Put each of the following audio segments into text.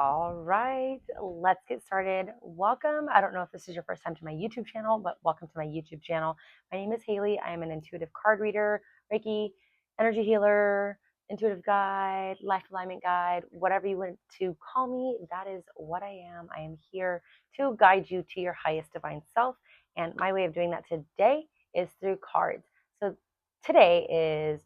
All right, let's get started. Welcome. I don't know if this is your first time to my YouTube channel, but welcome to my YouTube channel. My name is Haley. I am an intuitive card reader, Reiki, energy healer, intuitive guide, life alignment guide, whatever you want to call me, that is what I am. I am here to guide you to your highest divine self. And my way of doing that today is through cards. So today is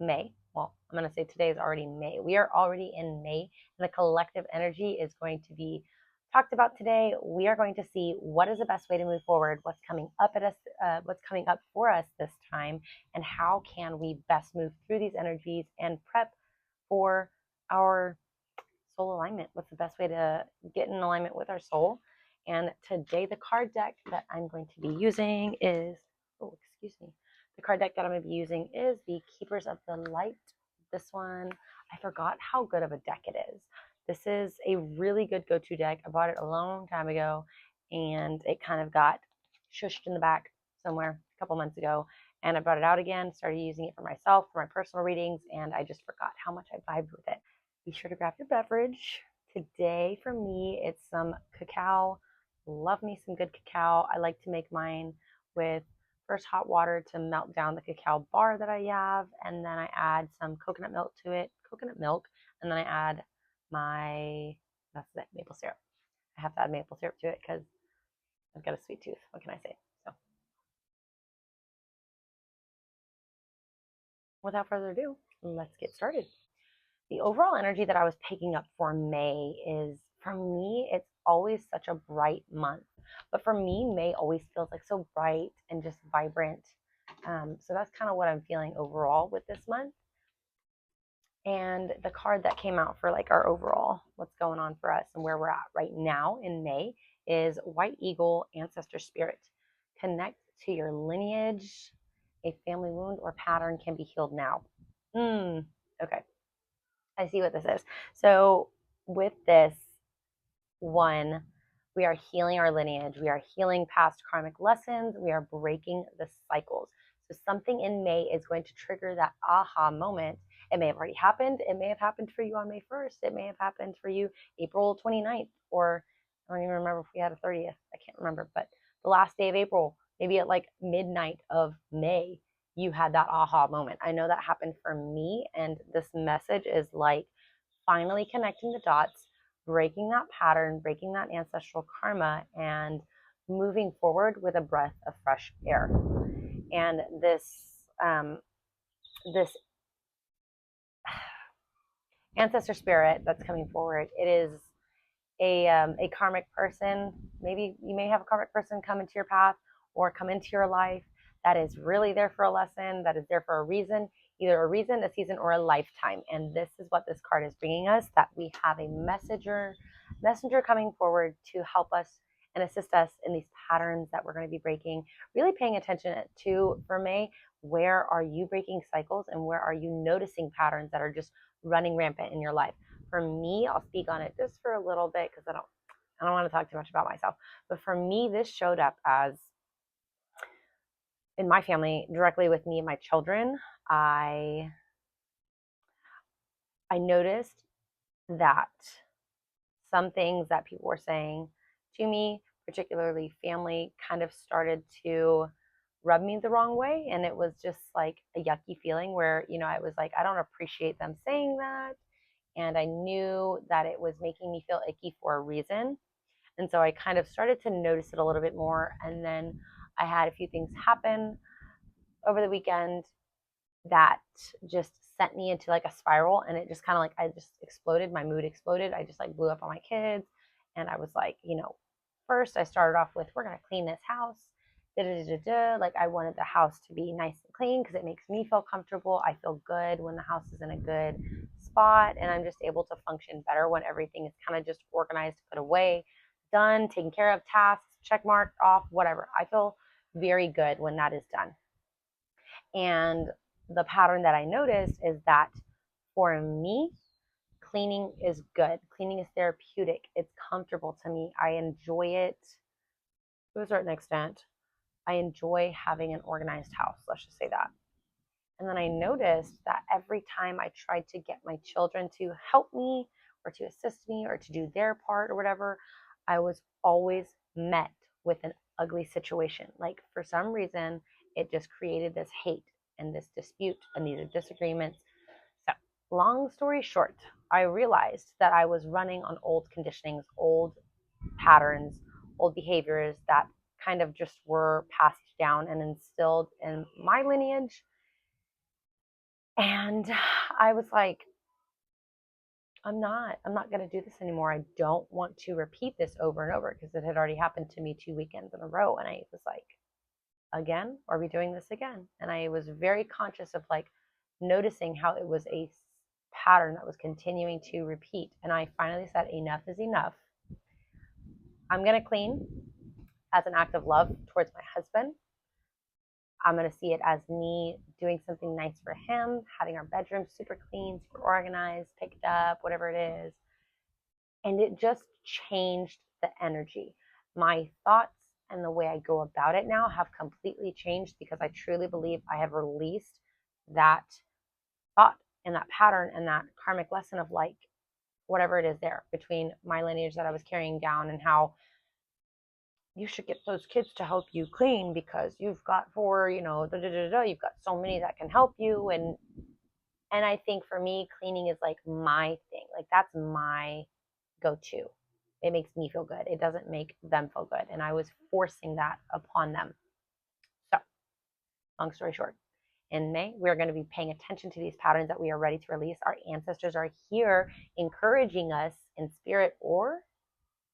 May. Well, I'm going to say today is already May. We are already in May. And the collective energy is going to be talked about today. We are going to see what is the best way to move forward, what's coming up at us, what's coming up for us this time, and how can we best move through these energies and prep for our soul alignment. What's the best way to get in alignment with our soul? And today, the card deck that I'm going to be using is, the card deck that I'm going to be using is the Keepers of the Light. This one, I forgot how good of a deck it is. This is a really good go-to deck. I bought it a long time ago, and it kind of got shushed in the back somewhere a couple months ago. And I brought it out again, started using it for myself, for my personal readings, and I just forgot how much I vibed with it. Be sure to grab your beverage. Today, for me, it's some cacao. Love me some good cacao. I like to make mine with first hot water to melt down the cacao bar that I have, and then I add some coconut milk to it, and then I add that's it, maple syrup. I have to add maple syrup to it because I've got a sweet tooth. What can I say? So without further ado, let's get started. The overall energy that I was picking up for May is, for me, it's always such a bright month. But for me, May always feels like so bright and just vibrant. So that's kind of what I'm feeling overall with this month. And the card that came out for like our overall, what's going on for us and where we're at right now in May is White Eagle Ancestor Spirit. Connect to your lineage. A family wound or pattern can be healed now. Okay. I see what this is. So with this one, we are healing our lineage. We are healing past karmic lessons. We are breaking the cycles. So something in May is going to trigger that aha moment. It may have already happened. It may have happened for you on May 1st. It may have happened for you April 29th, or I don't even remember if we had a 30th. I can't remember, but the last day of April, maybe at like midnight of May, you had that aha moment. I know that happened for me, and this message is like finally connecting the dots, breaking that pattern, breaking that ancestral karma, and moving forward with a breath of fresh air. And this ancestor spirit that's coming forward, it is a karmic person. Maybe you may have a karmic person come into your path or come into your life that is really there for a lesson, that is there for a reason, either a reason, a season, or a lifetime. And this is what this card is bringing us, that we have a messenger coming forward to help us and assist us in these patterns that we're going to be breaking. Really paying attention to, for May, where are you breaking cycles and where are you noticing patterns that are just running rampant in your life? For me, I'll speak on it just for a little bit because I don't want to talk too much about myself. But for me, this showed up as, in my family, directly with me and my children. I noticed that some things that people were saying to me, particularly family, kind of started to rub me the wrong way. And it was just like a yucky feeling where, I was like, I don't appreciate them saying that. And I knew that it was making me feel icky for a reason. And so I kind of started to notice it a little bit more. And then I had a few things happen over the weekend that just sent me into like a spiral, and it just kind of like, I just exploded. My mood exploded. I just like blew up on my kids. And I was like, first I started off with, we're going to clean this house. Like, I wanted the house to be nice and clean because it makes me feel comfortable. I feel good when the house is in a good spot, and I'm just able to function better when everything is kind of just organized, put away, done, taken care of, tasks, check marked off, whatever. I feel very good when that is done. And the pattern that I noticed is that for me, cleaning is good. Cleaning is therapeutic. It's comfortable to me. I enjoy it to a certain extent. I enjoy having an organized house. Let's just say that. And then I noticed that every time I tried to get my children to help me or to assist me or to do their part or whatever, I was always met with an ugly situation. Like for some reason, it just created this hate and this dispute and these disagreements. So, long story short, I realized that I was running on old conditionings, old patterns, old behaviors that kind of just were passed down and instilled in my lineage. And I was like, I'm not going to do this anymore. I don't want to repeat this over and over because it had already happened to me 2 weekends in a row. And I was like, again, are we doing this again? And I was very conscious of like noticing how it was a pattern that was continuing to repeat. And I finally said, enough is enough. I'm going to clean as an act of love towards my husband. I'm going to see it as me doing something nice for him, having our bedroom super clean, super organized, picked up, whatever it is. And it just changed the energy. My thoughts and the way I go about it now have completely changed because I truly believe I have released that thought and that pattern and that karmic lesson of like whatever it is there between my lineage that I was carrying down and how you should get those kids to help you clean because you've got four, you've got so many that can help you. And I think for me, cleaning is like my thing. Like that's my go-to. It makes me feel good. It doesn't make them feel good. And I was forcing that upon them. So, long story short, in May, we're going to be paying attention to these patterns that we are ready to release. Our ancestors are here encouraging us in spirit or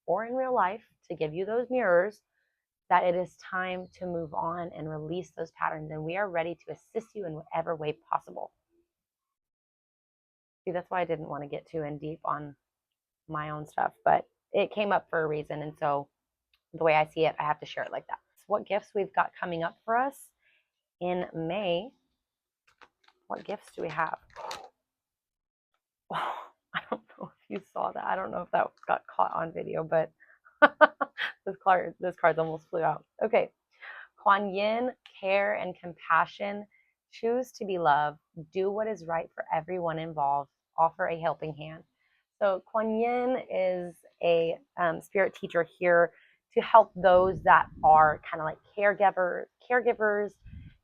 in real life to give you those mirrors that it is time to move on and release those patterns. And we are ready to assist you in whatever way possible. See, that's why I didn't want to get too in deep on my own stuff, but it came up for a reason. And so the way I see it, I have to share it like that. So what gifts we've got coming up for us in May? What gifts do we have? Oh, I don't know if you saw that. I don't know if that got caught on video, but this card's almost flew out. Okay. Kuan Yin, care and compassion. Choose to be loved. Do what is right for everyone involved. Offer a helping hand. So Kuan Yin is a spirit teacher here to help those that are kind of like caregivers,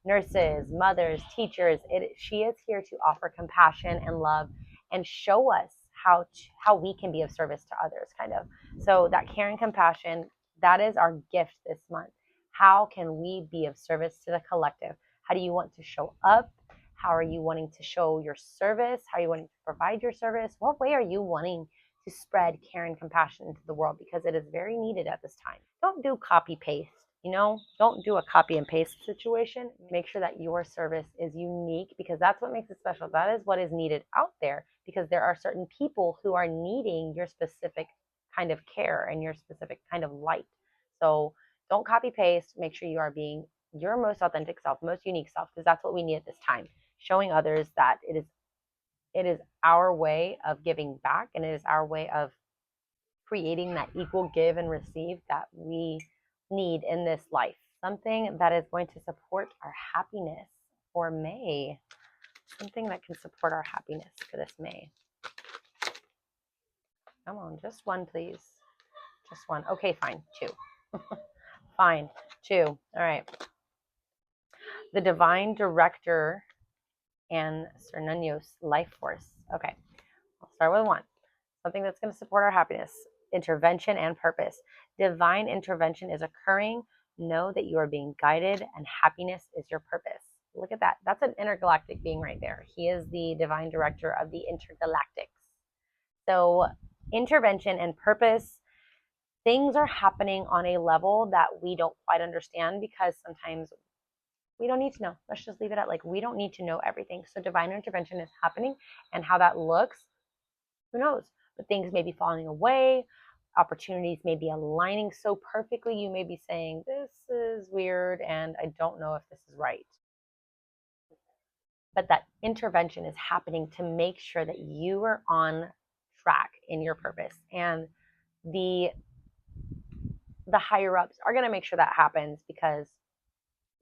nurses, mothers, teachers. She is here to offer compassion and love and show us how we can be of service to others, kind of. So that care and compassion, that is our gift this month. How can we be of service to the collective? How do you want to show up? How are you wanting to show your service? How are you wanting to provide your service? What way are you wanting to spread care and compassion into the world? Because it is very needed at this time. Don't do copy paste. Don't do a copy and paste situation. Make sure that your service is unique because that's what makes it special. That is what is needed out there because there are certain people who are needing your specific kind of care and your specific kind of light. So don't copy paste. Make sure you are being your most authentic self, most unique self, because that's what we need at this time. Showing others that it is our way of giving back and it is our way of creating that equal give and receive that we need in this life. Something that is going to support our happiness for May. Something that can support our happiness for this May. Come on, just one, please. Just one. Okay, fine. Two. Fine. Two. All right. The divine director and Cernunnos life force. Okay. I'll start with one. Something that's going to support our happiness. Intervention and purpose. Divine intervention is occurring. Know that you are being guided and happiness is your purpose. Look at that. That's an intergalactic being right there. He is the divine director of the intergalactics. So intervention and purpose, things are happening on a level that we don't quite understand because sometimes we don't need to know. Let's just leave it at like we don't need to know everything. So divine intervention is happening and how that looks, who knows? But things may be falling away. Opportunities may be aligning so perfectly. You may be saying, this is weird and I don't know if this is right. But that intervention is happening to make sure that you are on track in your purpose. And the higher ups are going to make sure that happens because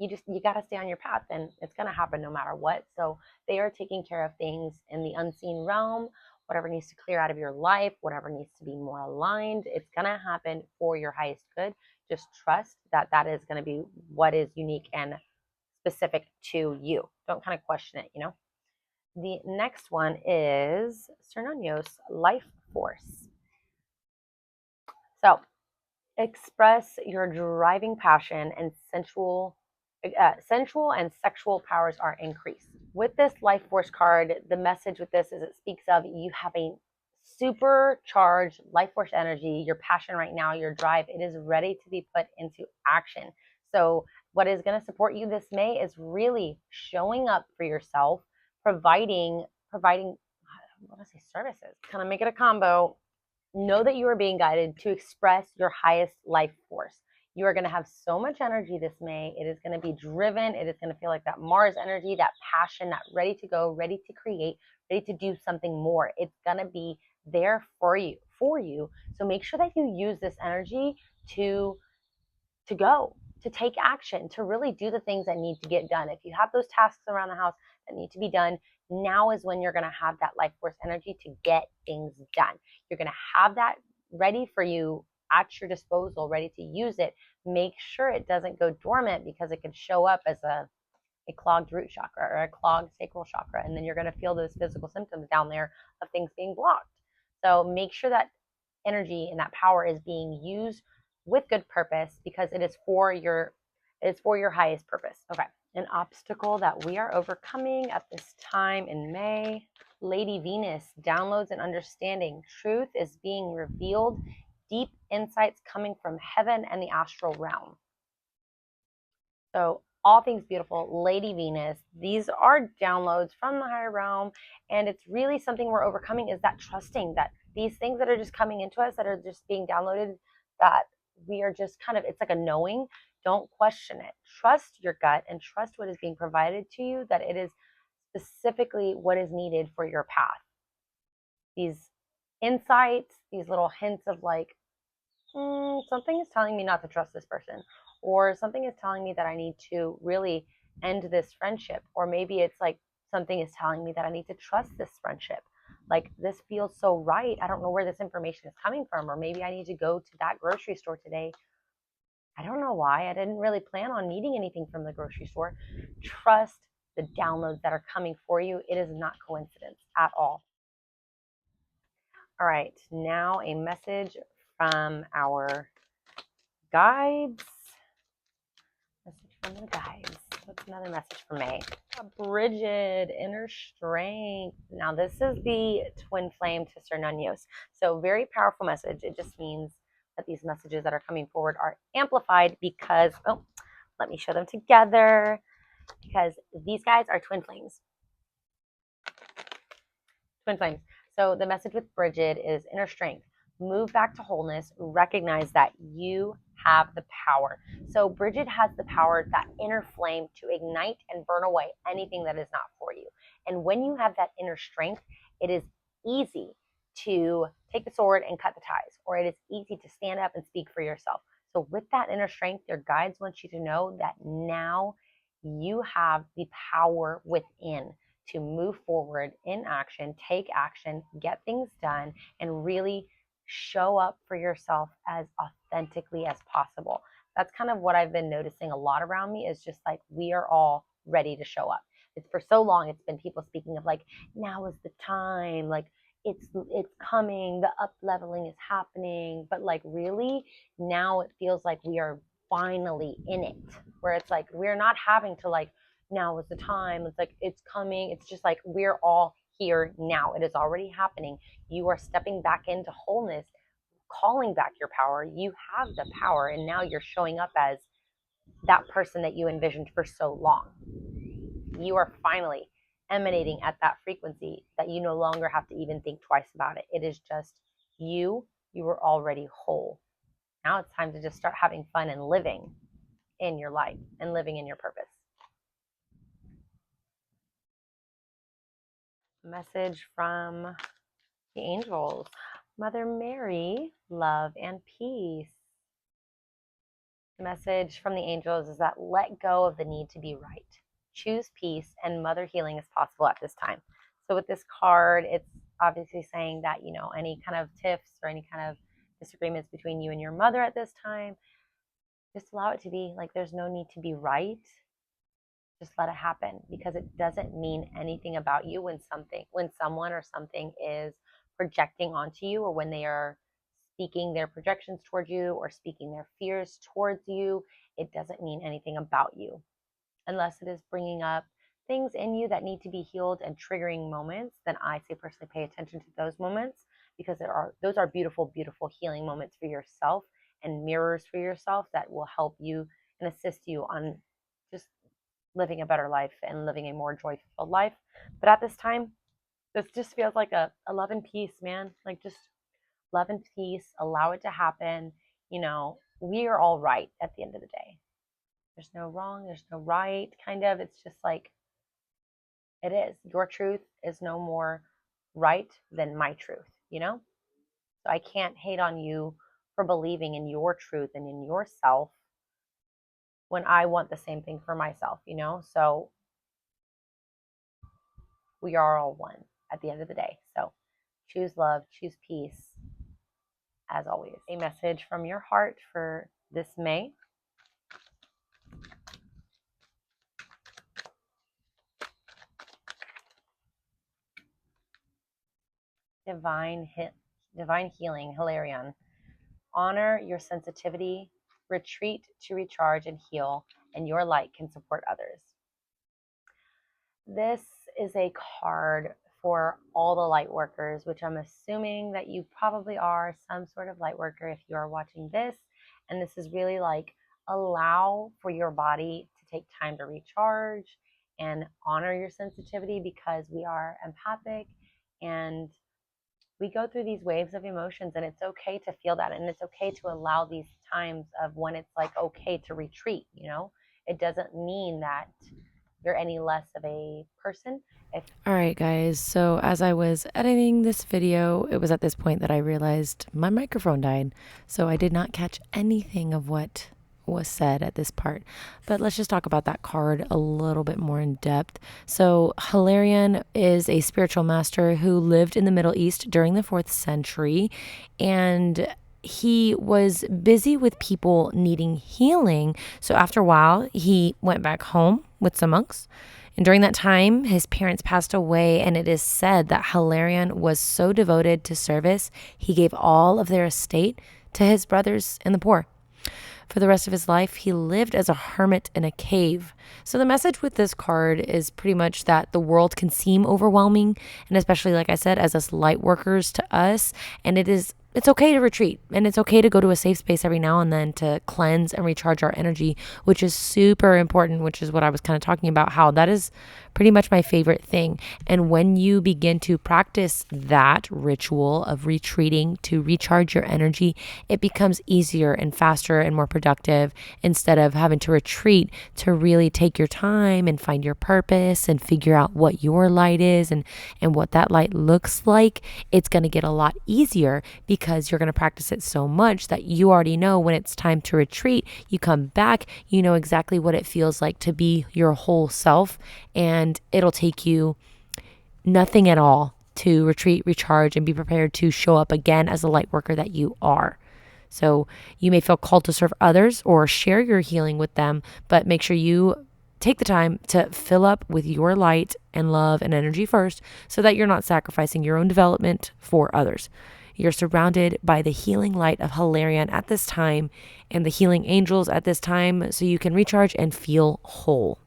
you got to stay on your path and it's going to happen no matter what. So they are taking care of things in the unseen realm whatever needs to clear out of your life, whatever needs to be more aligned, it's going to happen for your highest good. Just trust that that is going to be what is unique and specific to you. Don't kind of question it, you know? The next one is Cernunnos, life force. So express your driving passion and sensual and sexual powers are increased. With this life force card, the message with this is it speaks of you having supercharged life force energy, your passion right now, your drive, it is ready to be put into action. So what is going to support you this May is really showing up for yourself, providing what do I say, services. Kind of make it a combo. Know that you are being guided to express your highest life force. You are going to have so much energy this May. It is going to be driven. It is going to feel like that Mars energy, that passion, that ready to go, ready to create, ready to do something more. It's going to be there for you. So make sure that you use this energy to go, to take action, to really do the things that need to get done. If you have those tasks around the house that need to be done, now is when you're going to have that life force energy to get things done. You're going to have that ready for you at your disposal, ready to use it. Make sure it doesn't go dormant because it could show up as a clogged root chakra or a clogged sacral chakra. And then you're going to feel those physical symptoms down there of things being blocked. So make sure that energy and that power is being used with good purpose because it is for your highest purpose. Okay. An obstacle that we are overcoming at this time in May. Lady Venus, downloads and understanding. Truth is being revealed. Deep insights coming from heaven and the astral realm. So all things beautiful, Lady Venus, these are downloads from the higher realm. And it's really something we're overcoming is that trusting that these things that are just coming into us, that are just being downloaded, that we are just kind of, it's like a knowing. Don't question it. Trust your gut and trust what is being provided to you, that it is specifically what is needed for your path. These insights, these little hints of like, something is telling me not to trust this person, or something is telling me that I need to really end this friendship, or maybe it's like something is telling me that I need to trust this friendship. Like this feels so right. I don't know where this information is coming from, or maybe I need to go to that grocery store today. I don't know why. I didn't really plan on needing anything from the grocery store. Trust the downloads that are coming for you. It is not coincidence at all. All right, now a message from our guides. Message from the guides. What's another message for May? Bridget, inner strength. Now, this is the twin flame to Cernunnos. So, very powerful message. It just means that these messages that are coming forward are amplified because, let me show them together. Because these guys are twin flames. Twin flames. So, the message with Bridget is inner strength. Move back to wholeness. Recognize that you have the power. So Bridget has the power, that inner flame, to ignite and burn away anything that is not for you. And when you have that inner strength, it is easy to take the sword and cut the ties, or it is easy to stand up and speak for yourself. So with that inner strength, your guides want you to know that now you have the power within to move forward in action, take action, get things done, and really show up for yourself as authentically as possible. That's kind of what I've been noticing a lot around me, is just like we are all ready to show up. It's for so long it's been people speaking of like, now is the time, like it's coming, the up leveling is happening, but like really now it feels like we are finally in it, where it's like we're not having to like, now is the time, it's like it's coming. It's just like we're all here now. It is already happening. You are stepping back into wholeness, calling back your power. You have the power, and now you're showing up as that person that you envisioned for so long. You are finally emanating at that frequency that you no longer have to even think twice about it. It is just you. You are already whole. Now it's time to just start having fun and living in your life and living in your purpose. Message from the angels. Mother Mary, love and peace. The message from the angels is that let go of the need to be right. Choose peace, and mother healing is possible at this time. So with this card, it's obviously saying that, any kind of tiffs or any kind of disagreements between you and your mother at this time, just allow it to be. Like, there's no need to be right. Just let it happen, because it doesn't mean anything about you when someone or something is projecting onto you, or when they are speaking their projections towards you or speaking their fears towards you. It doesn't mean anything about you, unless it is bringing up things in you that need to be healed and triggering moments. Then I say personally pay attention to those moments, because those are beautiful, beautiful healing moments for yourself, and mirrors for yourself that will help you and assist you on just living a better life and living a more joy-filled life. But at this time, this just feels like a love and peace, man. Like, just love and peace. Allow it to happen. We are all right at the end of the day. There's no wrong, there's no right, kind of. It's just like, it is. Your truth is no more right than my truth. So I can't hate on you for believing in your truth and in yourself when I want the same thing for myself. So we are all one at the end of the day. So choose love, choose peace, as always. A message from your heart for this May. Divine healing, Hilarion. Honor your sensitivity, retreat to recharge and heal, and your light can support others. This is a card for all the light workers, which I'm assuming that you probably are some sort of light worker if you are watching this. And this is really like, allow for your body to take time to recharge and honor your sensitivity, because we are empathic and we go through these waves of emotions, and it's okay to feel that. And it's okay to allow these times of when it's like okay to retreat. It doesn't mean that you're any less of a person. All right, guys. So as I was editing this video, it was at this point that I realized my microphone died. So I did not catch anything of what was said at this part. But let's just talk about that card a little bit more in depth. So Hilarion is a spiritual master who lived in the Middle East during the 4th century, and he was busy with people needing healing. So after a while, he went back home with some monks. And during that time, his parents passed away, and it is said that Hilarion was so devoted to service, he gave all of their estate to his brothers and the poor. For the rest of his life, he lived as a hermit in a cave. So the message with this card is pretty much that the world can seem overwhelming, and especially, like I said, as us light workers to us, and it's okay to retreat, and it's okay to go to a safe space every now and then to cleanse and recharge our energy, which is super important, which is what I was kind of talking about, how that is pretty much my favorite thing. And when you begin to practice that ritual of retreating to recharge your energy, it becomes easier and faster and more productive, instead of having to retreat to really take your time and find your purpose and figure out what your light is and what that light looks like. It's going to get a lot easier because you're going to practice it so much that you already know when it's time to retreat, you come back, you know exactly what it feels like to be your whole self, and it'll take you nothing at all to retreat, recharge, and be prepared to show up again as the light worker that you are. So you may feel called to serve others or share your healing with them, but make sure you take the time to fill up with your light and love and energy first, so that you're not sacrificing your own development for others. You're surrounded by the healing light of Hilarion at this time and the healing angels at this time, so you can recharge and feel whole.